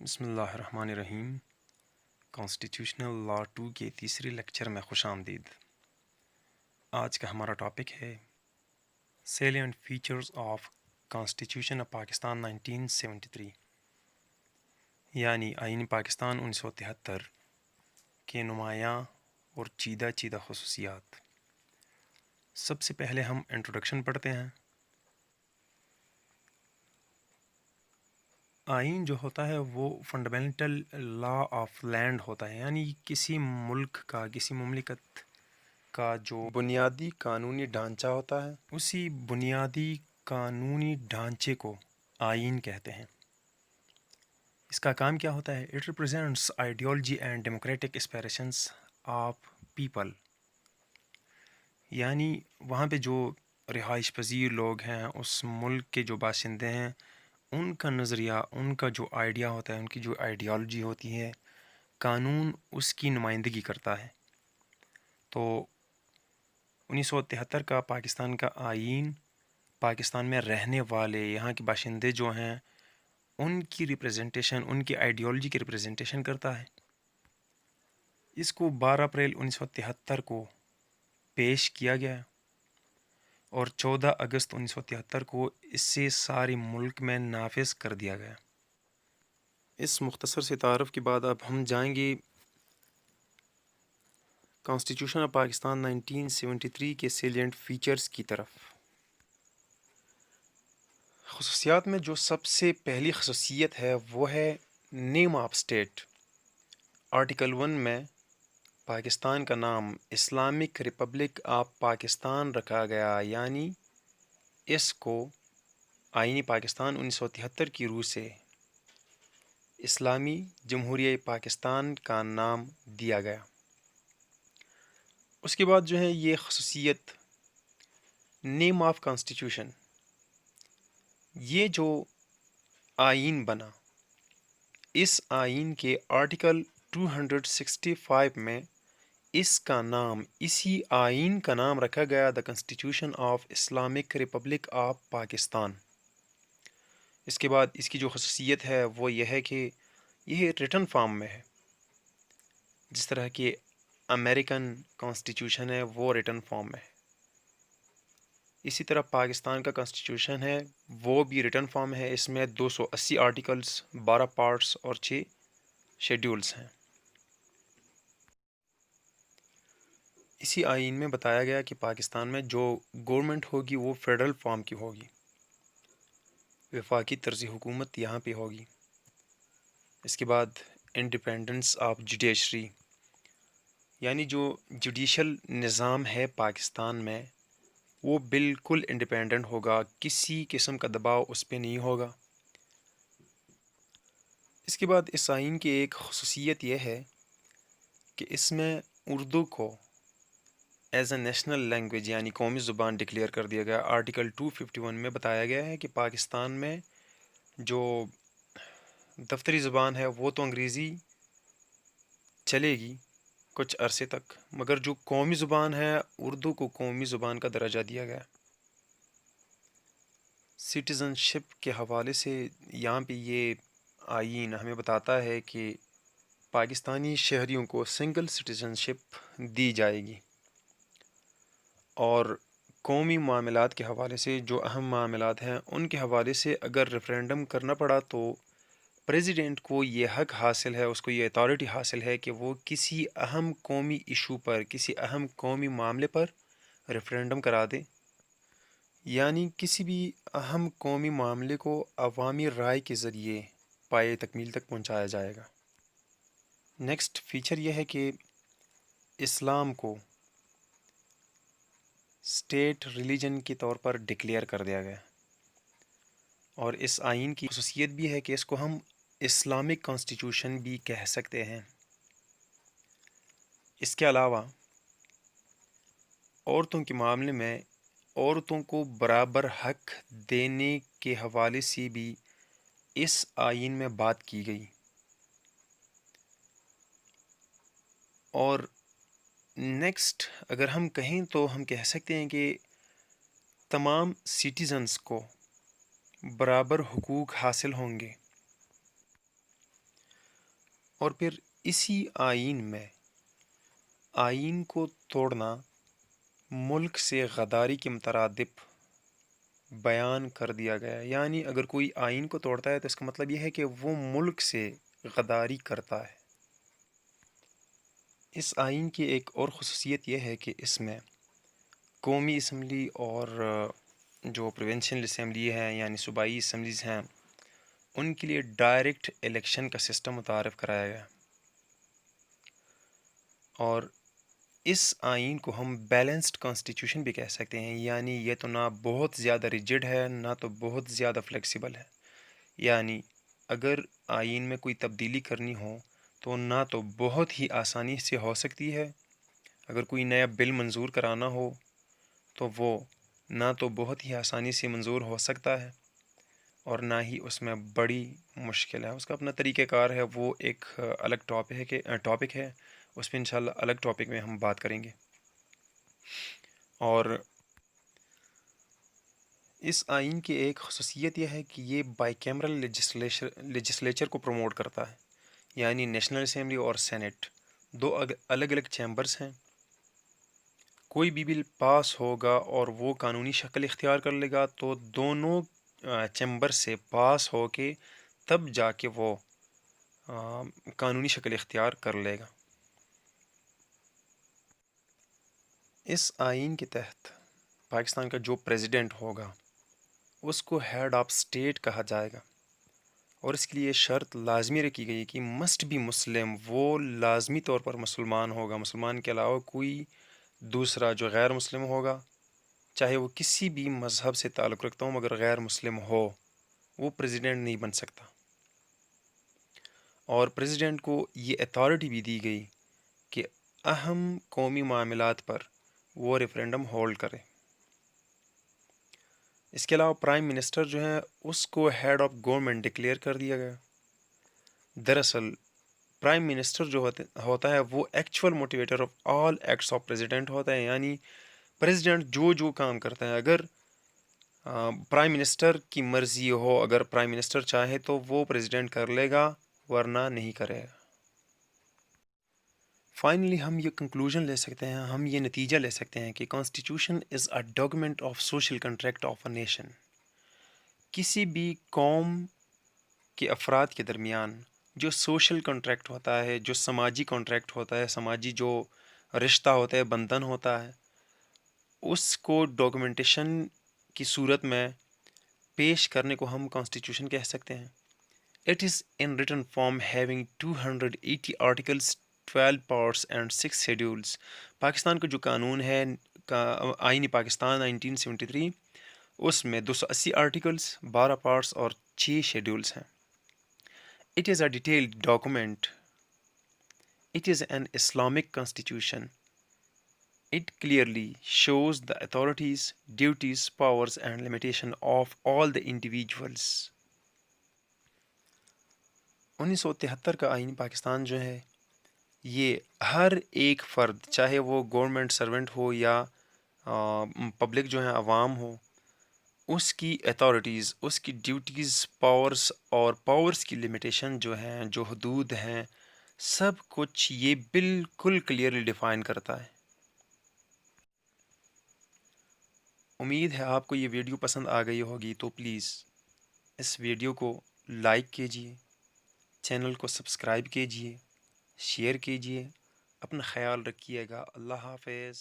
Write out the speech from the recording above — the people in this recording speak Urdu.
بسم اللہ الرحمن الرحیم۔ کانسٹیٹیوشنل لا 2 کے تیسرے لیکچر میں خوش آمدید۔ آج کا ہمارا ٹاپک ہے salient features of constitution of Pakistan 1973، یعنی آئین پاکستان 1973 کے نمایاں اور چیدہ خصوصیات۔ سب سے پہلے ہم انٹروڈکشن پڑھتے ہیں۔ آئین جو ہوتا ہے وہ فنڈامنٹل لا آف لینڈ ہوتا ہے، یعنی کسی ملک کا، کسی مملکت کا جو بنیادی قانونی ڈھانچہ ہوتا ہے، اسی بنیادی قانونی ڈھانچے کو آئین کہتے ہیں۔ اس کا کام کیا ہوتا ہے؟ It represents ideology and democratic aspirations of people, یعنی وہاں پہ جو رہائش پذیر لوگ ہیں، اس ملک کے جو باشندے ہیں، ان کا نظریہ، ان کا جو آئیڈیا ہوتا ہے، ان کی جو آئیڈیالوجی ہوتی ہے، قانون اس کی نمائندگی کرتا ہے۔ تو 1973 کا پاکستان کا آئین پاکستان میں رہنے والے یہاں کے باشندے جو ہیں ان کی ریپریزنٹیشن، ان کی آئیڈیالوجی کی ریپریزنٹیشن کرتا ہے۔ اس کو 12 اپریل 1973 کو پیش کیا گیا اور 14 اگست 1973 کو اس سے سارے ملک میں نافذ کر دیا گیا۔ اس مختصر سے تعارف کے بعد اب ہم جائیں گے کانسٹیٹیوشن آف پاکستان 1973 کے سیلینٹ فیچرز کی طرف۔ خصوصیات میں جو سب سے پہلی خصوصیت ہے وہ ہے نیم آف اسٹیٹ۔ آرٹیکل 1 میں پاکستان کا نام اسلامک ریپبلک آف پاکستان رکھا گیا، یعنی اس کو آئین پاکستان 1973 کی روح سے اسلامی جمہوریہ پاکستان کا نام دیا گیا۔ اس کے بعد جو ہے یہ خصوصیت نیم آف کانسٹیٹیوشن، یہ جو آئین بنا، اس آئین کے آرٹیکل 265 میں اس کا نام، اسی آئین کا نام رکھا گیا the constitution of Islamic Republic of Pakistan. اس کے بعد اس کی جو خصوصیت ہے وہ یہ ہے کہ یہ ریٹن فارم میں ہے، جس طرح کہ امریکن کانسٹیٹیوشن ہے وہ ریٹن فارم میں ہے، اسی طرح پاکستان کا کانسٹیٹیوشن ہے وہ بھی ریٹن فارم ہے۔ اس میں 280 آرٹیکلز، 12 پارٹس اور 6 شیڈیولز ہیں۔ اسی آئین میں بتایا گیا کہ پاکستان میں جو گورنمنٹ ہوگی وہ فیڈرل فارم کی ہوگی، وفاقی طرز حکومت یہاں پہ ہوگی۔ اس کے بعد انڈیپینڈنس آف جوڈیشری، یعنی جو جوڈیشل نظام ہے پاکستان میں وہ بالکل انڈیپینڈنٹ ہوگا، کسی قسم کا دباؤ اس پہ نہیں ہوگا۔ اس کے بعد اس آئین کی ایک خصوصیت یہ ہے کہ اس میں اردو کو ایز اے نیشنل لینگویج، یعنی قومی زبان ڈکلیئر کر دیا گیا۔ آرٹیکل 251 میں بتایا گیا ہے کہ پاکستان میں جو دفتری زبان ہے وہ تو انگریزی چلے گی کچھ عرصے تک، مگر جو قومی زبان ہے اردو کو قومی زبان کا درجہ دیا گیا۔ سٹیزن شپ کے حوالے سے یہاں پہ یہ آئین ہمیں بتاتا ہے کہ پاکستانی شہریوں کو سنگل سٹیزن شپ دی جائے گی، اور قومی معاملات کے حوالے سے جو اہم معاملات ہیں ان کے حوالے سے اگر ریفرینڈم کرنا پڑا تو پریزیڈنٹ کو یہ حق حاصل ہے، اس کو یہ اتھارٹی حاصل ہے کہ وہ کسی اہم قومی ایشو پر، کسی اہم قومی معاملے پر ریفرینڈم کرا دے، یعنی کسی بھی اہم قومی معاملے کو عوامی رائے کے ذریعے پائے تکمیل تک پہنچایا جائے گا۔ نیکسٹ فیچر یہ ہے کہ اسلام کو اسٹیٹ ریلیجن کے طور پر ڈکلیئر کر دیا گیا، اور اس آئین کی خصوصیت بھی ہے کہ اس کو ہم اسلامک کانسٹیٹیوشن بھی کہہ سکتے ہیں۔ اس کے علاوہ عورتوں کے معاملے میں عورتوں کو برابر حق دینے کے حوالے سے بھی اس آئین میں بات کی گئی، اور نیکسٹ اگر ہم کہیں تو ہم کہہ سکتے ہیں کہ تمام سٹیزنز کو برابر حقوق حاصل ہوں گے۔ اور پھر اسی آئین میں آئین کو توڑنا ملک سے غداری کے مترادف بیان کر دیا گیا ہے۔ یعنی اگر کوئی آئین کو توڑتا ہے تو اس کا مطلب یہ ہے کہ وہ ملک سے غداری کرتا ہے۔ اس آئین کی ایک اور خصوصیت یہ ہے کہ اس میں قومی اسمبلی اور جو پروونشل اسمبلی ہے یعنی صوبائی اسمبلیز ہیں ان کے لیے ڈائریکٹ الیکشن کا سسٹم متعارف کرایا گیا، اور اس آئین کو ہم بیلنسڈ کانسٹیٹیوشن بھی کہہ سکتے ہیں۔ یعنی یہ تو نہ بہت زیادہ ریجڈ ہے نہ تو بہت زیادہ فلیکسیبل ہے۔ یعنی اگر آئین میں کوئی تبدیلی کرنی ہو تو نہ تو بہت ہی آسانی سے ہو سکتی ہے، اگر کوئی نیا بل منظور کرانا ہو تو وہ نہ تو بہت ہی آسانی سے منظور ہو سکتا ہے اور نہ ہی اس میں بڑی مشکل ہے۔ اس کا اپنا طریقہ کار ہے، وہ ایک الگ ٹاپک ہے، اس پہ انشاءاللہ الگ ٹاپک میں ہم بات کریں گے۔ اور اس آئین کی ایک خصوصیت یہ ہے کہ یہ بائی کیمرل لیجسلیچر کو پروموٹ کرتا ہے، یعنی نیشنل اسمبلی اور سینٹ دو الگ الگ چیمبرز ہیں۔ کوئی بھی بل پاس ہوگا اور وہ قانونی شکل اختیار کر لے گا تو دونوں چیمبر سے پاس ہو کے تب جا کے وہ قانونی شکل اختیار کر لے گا۔ اس آئین کے تحت پاکستان کا جو پریزیڈنٹ ہوگا اس کو ہیڈ آف اسٹیٹ کہا جائے گا، اور اس کے لیے شرط لازمی رکھی گئی کہ مسٹ بی مسلم، وہ لازمی طور پر مسلمان ہوگا، مسلمان کے علاوہ کوئی دوسرا جو غیر مسلم ہوگا، چاہے وہ کسی بھی مذہب سے تعلق رکھتا ہوں مگر غیر مسلم ہو، وہ پریزیڈنٹ نہیں بن سکتا۔ اور پریزیڈنٹ کو یہ اتھارٹی بھی دی گئی کہ اہم قومی معاملات پر وہ ریفرینڈم ہولڈ کرے۔ اس کے علاوہ پرائم منسٹر جو ہے اس کو ہیڈ آف گورنمنٹ ڈکلیئر کر دیا گیا۔ دراصل پرائم منسٹر جو ہوتا ہے وہ actual motivator of all acts of president ہوتا ہے، یعنی پریزیڈنٹ جو کام کرتا ہے اگر پرائم منسٹر کی مرضی ہو، اگر پرائم منسٹر چاہے تو وہ پریزیڈنٹ کر لے گا ورنہ نہیں کرے گا۔ فائنلی ہم یہ کنکلوژن لے سکتے ہیں، ہم یہ نتیجہ لے سکتے ہیں کہ constitution is a document of social contract of a nation. کسی بھی قوم کے افراد کے درمیان جو سوشل کنٹریکٹ ہوتا ہے، جو سماجی کنٹریکٹ ہوتا ہے، سماجی جو رشتہ ہوتا ہے، بندھن ہوتا ہے، اس کو ڈاکیومنٹیشن کی صورت میں پیش کرنے کو ہم کانسٹیٹیوشن کہہ سکتے ہیں۔ It is in written form having 280 articles, 12 parts and 6 schedules۔ Pakistan کا جو قانون ہے آئین پاکستان 1973، اس میں 280 آرٹیکلز، 12 پارٹس اور 6 شیڈولز ہیں۔ It is a detailed document. It is an Islamic constitution. It clearly shows the authorities, duties, powers and limitation of all the individuals۔ 1973 کا آئین پاکستان جو ہے یہ ہر ایک فرد، چاہے وہ گورنمنٹ سرونٹ ہو یا پبلک جو ہے عوام ہو، اس کی اتھارٹیز، اس کی ڈیوٹیز، پاورز اور پاورز کی لمیٹیشن جو ہیں، جو حدود ہیں، سب کچھ یہ بالکل کلیئرلی ڈیفائن کرتا ہے۔ امید ہے آپ کو یہ ویڈیو پسند آ گئی ہوگی، تو پلیز اس ویڈیو کو لائک کیجئے، چینل کو سبسکرائب کیجئے، شیئر کیجئے، اپنا خیال رکھیے گا۔ اللہ حافظ۔